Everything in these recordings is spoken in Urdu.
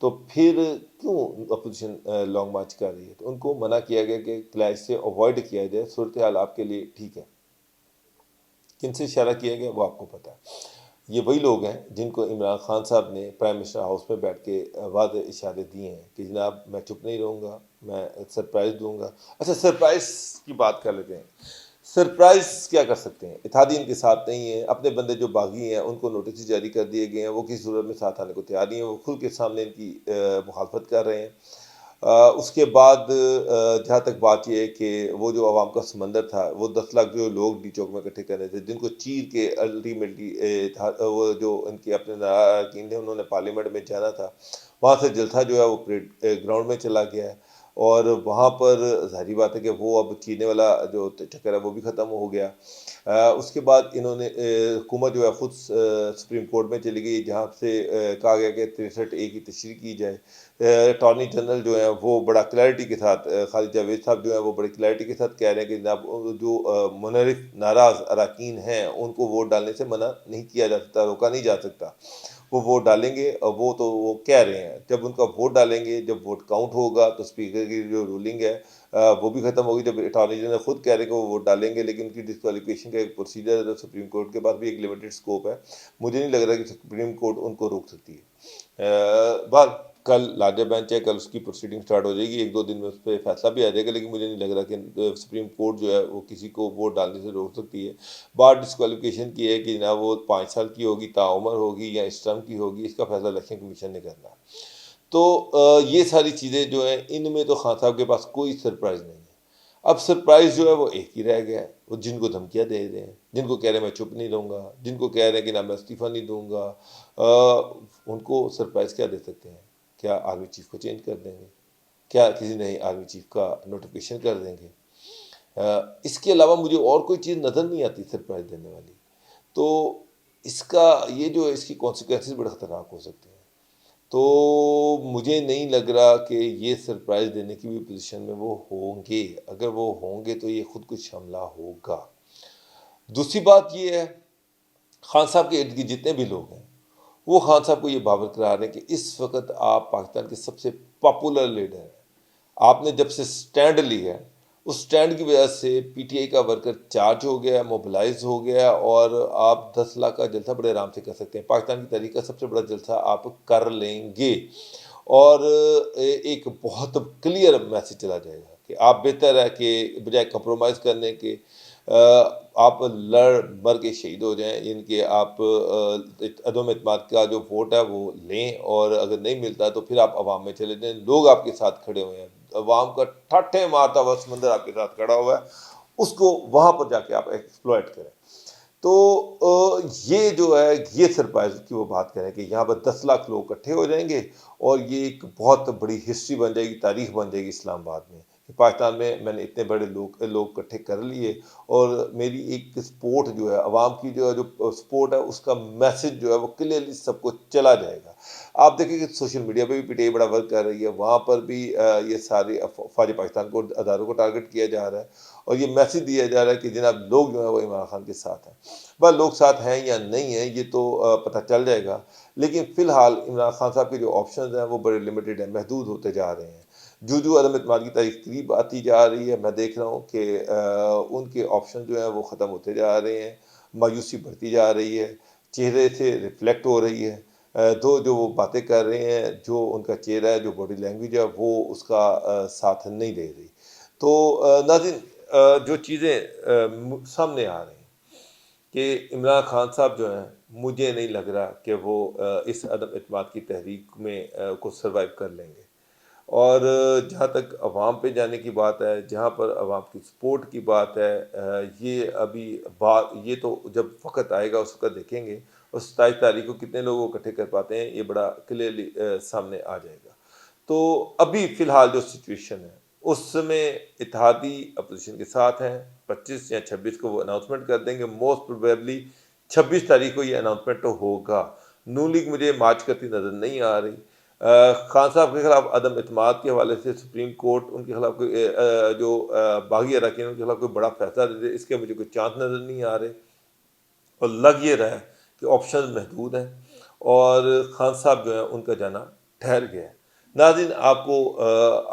تو پھر کیوں اپوزیشن لانگ مارچ کر رہی ہے؟ تو ان کو منع کیا گیا کہ کلیش سے اوائڈ کیا جائے، صورتحال آپ کے لیے ٹھیک ہے۔ کن سے اشارہ کیا گیا وہ آپ کو پتہ ہے۔ یہ وہی لوگ ہیں جن کو عمران خان صاحب نے پرائم منسٹر ہاؤس میں بیٹھ کے واضح اشارے دیے ہیں کہ جناب میں چپ نہیں رہوں گا، میں سرپرائز دوں گا۔ اچھا، سرپرائز کی بات کر لیتے ہیں۔ سرپرائز کیا کر سکتے ہیں؟ اتحادی ان کے ساتھ نہیں ہیں، اپنے بندے جو باغی ہیں ان کو نوٹس جاری کر دیے گئے ہیں، وہ کسی صورت میں ساتھ آنے کو تیار نہیں ہیں، وہ کھل کے سامنے ان کی مخالفت کر رہے ہیں۔ اس کے بعد جہاں تک بات یہ ہے کہ وہ جو عوام کا سمندر تھا، وہ 10 لاکھ جو لوگ ڈی چوک میں اکٹھے کرنے تھے، جن کو چیر کے الٹیمیٹلی وہ جو ان کے اپنے اراکین تھے انہوں نے پارلیمنٹ میں جانا تھا، وہاں سے جلسہ جو ہے وہ پریڈ گراؤنڈ میں چلا گیا ہے، اور وہاں پر ظاہری بات ہے کہ وہ اب چیرنے والا جو چکر ہے وہ بھی ختم ہو گیا۔ اس کے بعد انہوں نے حکومت جو ہے خود سپریم کورٹ میں چلی گئی، جہاں سے کہا گیا کہ 63A کی تشریح کی جائے۔ اٹارنی جنرل جو ہیں وہ بڑا کلیئرٹی کے ساتھ، خالد جاوید صاحب جو ہیں وہ بڑی کلیئرٹی کے ساتھ کہہ رہے ہیں کہ جناب جو منحرف ناراض اراکین ہیں ان کو ووٹ ڈالنے سے منع نہیں کیا جا سکتا، روکا نہیں جا سکتا، وہ ووٹ ڈالیں گے، اور وہ کہہ رہے ہیں جب ان کا ووٹ ڈالیں گے، جب ووٹ کاؤنٹ ہوگا تو اسپیکر کی جو رولنگ ہے وہ بھی ختم ہوگی۔ جب اٹارنی جنرل خود کہہ رہے ہیں کہ وہ ووٹ ڈالیں گے، لیکن ان کی ڈسکوالیفیکیشن کا ایک پروسیجر ہے، تو سپریم کورٹ کے پاس بھی ایک لمیٹڈ اسکوپ ہے، مجھے نہیں لگ رہا کہ سپریم کورٹ ان کو روک سکتی ہے۔ بعد کل لارجر بینچ ہے، کل اس کی پروسیڈنگ سٹارٹ ہو جائے گی، 1-2 دن میں اس پہ فیصلہ بھی آ جائے گا، لیکن مجھے نہیں لگ رہا کہ سپریم کورٹ جو ہے وہ کسی کو ووٹ ڈالنے سے روک سکتی ہے۔ بات ڈسکوالیفیکیشن کی ہے کہ جناب وہ 5 سال کی ہوگی، تعمر ہوگی یا اس ٹرم کی ہوگی، اس کا فیصلہ الیکشن کمیشن نے کرنا ہے۔ تو یہ ساری چیزیں جو ہیں ان میں تو خان صاحب کے پاس کوئی سرپرائز نہیں ہے۔ اب سرپرائز جو ہے وہ ایک ہی رہ گیا ہے، وہ جن کو دھمکیاں دے رہے ہیں، جن کو کہہ رہے ہیں میں چپ نہیں رہوں گا، جن کو کہہ رہے ہیں کہ نہ میں استعفیٰ نہیں دوں گا، ان کو سرپرائز کیا دے سکتے ہیں؟ کیا آرمی چیف کو چینج کر دیں گے؟ کیا کسی نئے آرمی چیف کا نوٹیفیکیشن کر دیں گے؟ اس کے علاوہ مجھے اور کوئی چیز نظر نہیں آتی سرپرائز دینے والی۔ تو اس کا یہ جو ہے اس کی کانسیکوینسز بڑے خطرناک ہو سکتے ہیں۔ تو مجھے نہیں لگ رہا کہ یہ سرپرائز دینے کی بھی پوزیشن میں وہ ہوں گے۔ اگر وہ ہوں گے تو یہ خود کچھ حملہ ہوگا۔ دوسری بات یہ ہے، خان صاحب کے ارد گرد جتنے بھی لوگ ہیں وہ خان صاحب کو یہ باور کرا رہے ہیں کہ اس وقت آپ پاکستان کے سب سے پاپولر لیڈر ہیں۔ آپ نے جب سے سٹینڈ لی ہے، اس سٹینڈ کی وجہ سے پی ٹی آئی کا ورکر چارج ہو گیا، موبلائز ہو گیا، اور آپ 10 لاکھ کا جلسہ بڑے آرام سے کر سکتے ہیں۔ پاکستان کی تاریخ کا سب سے بڑا جلسہ آپ کر لیں گے، اور ایک بہت کلیئر میسج چلا جائے گا کہ آپ بہتر ہے کہ بجائے کمپرومائز کرنے کے آپ لڑ مر کے شہید ہو جائیں، یعنی کہ آپ عدم اعتماد کا جو ووٹ ہے وہ لیں، اور اگر نہیں ملتا تو پھر آپ عوام میں چلے جائیں۔ لوگ آپ کے ساتھ کھڑے ہوئے ہیں، عوام کا ٹھاٹھے مارتا ہوا سمندر آپ کے ساتھ کھڑا ہوا ہے، اس کو وہاں پر جا کے آپ ایکسپلوئٹ کریں۔ تو یہ جو ہے یہ سرپرائز کی وہ بات کریں کہ یہاں پر 10 لاکھ لوگ اکٹھے ہو جائیں گے، اور یہ ایک بہت بڑی ہسٹری بن جائے گی، تاریخ بن جائے گی اسلام آباد میں کہ پاکستان میں نے اتنے بڑے لوگ اکٹھے کر لیے، اور میری ایک سپورٹ جو ہے عوام کی جو سپورٹ ہے اس کا میسج جو ہے وہ کلیئرلی سب کو چلا جائے گا۔ آپ دیکھیں کہ سوشل میڈیا پہ بھی پی ٹی آئی بڑا ورک کر رہی ہے، وہاں پر بھی یہ سارے فوج پاکستان کو اداروں کو ٹارگٹ کیا جا رہا ہے، اور یہ میسج دیا جا رہا ہے کہ جناب لوگ جو ہیں وہ عمران خان کے ساتھ ہیں۔ بس لوگ ساتھ ہیں یا نہیں ہیں یہ تو پتہ چل جائے گا، لیکن فی الحال عمران خان صاحب کے جو آپشنز ہیں وہ بڑے لمیٹڈ ہیں، محدود ہوتے جا رہے ہیں۔ جو عدم اعتماد کی تاریخ قریب آتی جا رہی ہے، میں دیکھ رہا ہوں کہ ان کے آپشن جو ہیں وہ ختم ہوتے جا رہے ہیں، مایوسی بڑھتی جا رہی ہے، چہرے سے ریفلیکٹ ہو رہی ہے، جو وہ باتیں کر رہے ہیں، جو ان کا چہرہ ہے، جو باڈی لینگویج ہے وہ اس کا ساتھ نہیں دے رہی۔ تو ناظرین، جو چیزیں سامنے آ رہی ہیں کہ عمران خان صاحب جو ہیں، مجھے نہیں لگ رہا کہ وہ اس عدم اعتماد کی تحریک میں کو سروائیو کر لیں گے، اور جہاں تک عوام پہ جانے کی بات ہے، جہاں پر عوام کی سپورٹ کی بات ہے، یہ ابھی یہ تو جب وقت آئے گا اس وقت دیکھیں گے، اور 27 تاریخ کو کتنے لوگ اکٹھے کر پاتے ہیں یہ بڑا کلیئرلی سامنے آ جائے گا۔ تو ابھی فی الحال جو سچویشن ہے اس میں اتحادی اپوزیشن کے ساتھ ہیں، 25 یا 26 کو وہ اناؤنسمنٹ کر دیں گے، موسٹ پروبیبلی 26 تاریخ کو یہ اناؤنسمنٹ تو ہوگا۔ نون لیگ مجھے مارچ کرتی نظر نہیں آ رہی۔ خان صاحب کے خلاف عدم اعتماد کے حوالے سے سپریم کورٹ ان کے خلاف کوئی جو باغی اراکین ان کے خلاف کوئی بڑا فیصلہ دے دے، اس کے مجھے کوئی چانس نظر نہیں آ رہے، اور لگ یہ رہا ہے کہ آپشن محدود ہیں، اور خان صاحب جو ہیں ان کا جانا ٹھہر گیا ہے۔ ناظرین، آپ کو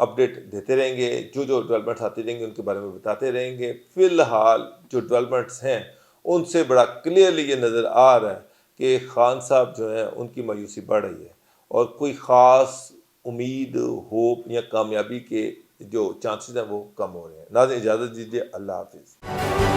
اپڈیٹ دیتے رہیں گے، جو ڈیولپمنٹس آتی رہیں گے ان کے بارے میں بتاتے رہیں گے۔ فی الحال جو ڈیولپمنٹس ہیں ان سے بڑا کلیئرلی یہ نظر آ رہا ہے کہ خان صاحب جو ہیں ان کی مایوسی بڑھ رہی ہے، اور کوئی خاص امید، ہوپ یا کامیابی کے جو چانسز ہیں وہ کم ہو رہے ہیں۔ ناظرین، اجازت دیجیے، اللہ حافظ۔